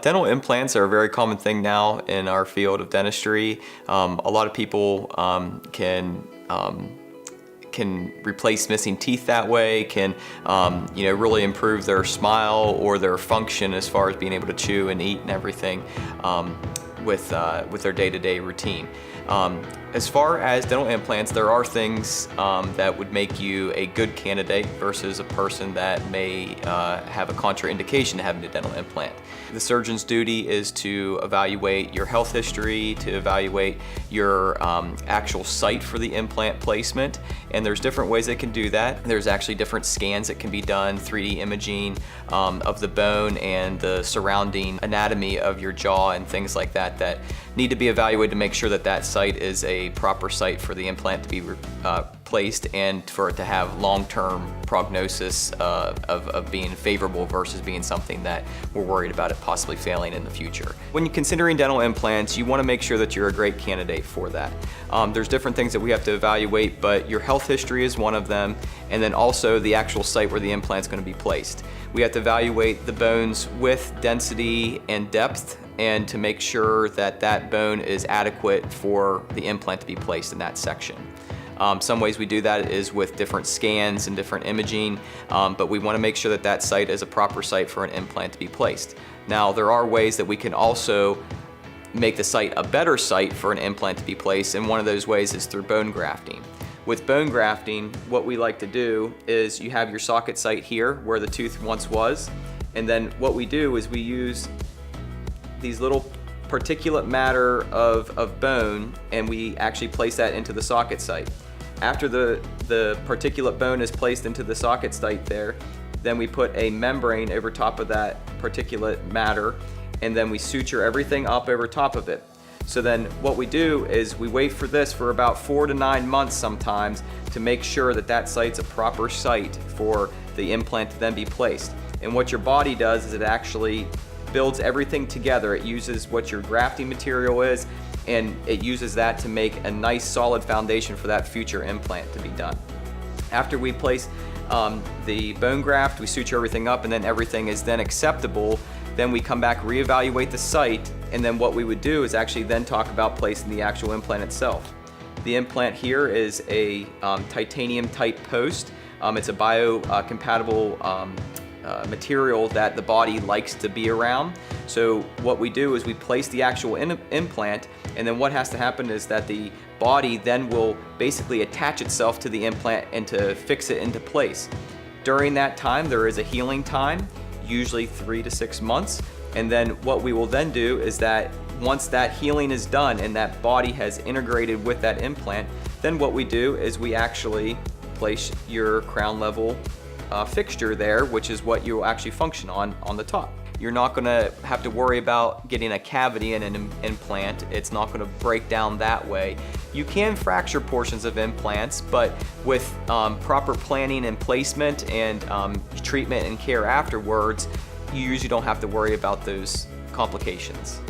Dental implants are a very common thing now in our field of dentistry. A lot of people can replace missing teeth that way, can really improve their smile or their function as far as being able to chew and eat and everything with their day-to-day routine. As far as dental implants, there are things that would make you a good candidate versus a person that may have a contraindication to having a dental implant. The surgeon's duty is to evaluate your health history, to evaluate your actual site for the implant placement, and there's different ways they can do that. There's actually different scans that can be done, 3D imaging of the bone and the surrounding anatomy of your jaw and things like that that need to be evaluated to make sure that that site is a proper site for the implant to be placed and for it to have long-term prognosis of being favorable versus being something that we're worried about it possibly failing in the future. When you're considering dental implants, you want to make sure that you're a great candidate for that. There's different things that we have to evaluate, but your health history is one of them, and then also the actual site where the implant's going to be placed. We have to evaluate the bone's width, density, and depth, and to make sure that that bone is adequate for the implant to be placed in that section. Some ways we do that is with different scans and different imaging, but we want to make sure that that site is a proper site for an implant to be placed. Now, there are ways that we can also make the site a better site for an implant to be placed, and one of those ways is through bone grafting. With bone grafting, what we like to do is you have your socket site here where the tooth once was, and then what we do is we use these little particulate matter of bone, and we actually place that into the socket site. After the particulate bone is placed into the socket site there, then we put a membrane over top of that particulate matter, and then we suture everything up over top of it. So then what we do is we wait for this for about 4 to 9 months sometimes to make sure that that site's a proper site for the implant to then be placed. And what your body does is it actually builds everything together. It uses what your grafting material is, and it uses that to make a nice solid foundation for that future implant to be done. After we place the bone graft, we suture everything up, and then everything is then acceptable. Then we come back, reevaluate the site, and then what we would do is actually then talk about placing the actual implant itself. The implant here is a titanium type post. It's a biocompatible material that the body likes to be around. So what we do is we place the actual implant, and then what has to happen is that the body then will basically attach itself to the implant and to fix it into place. During that time, there is a healing time, usually 3 to 6 months, and then what we will then do is that once that healing is done and that body has integrated with that implant, then what we do is we actually place your crown level fixture there, which is what you'll actually function on the top. You're not going to have to worry about getting a cavity in an implant. It's not going to break down that way. You can fracture portions of implants, but with proper planning and placement and treatment and care afterwards, you usually don't have to worry about those complications.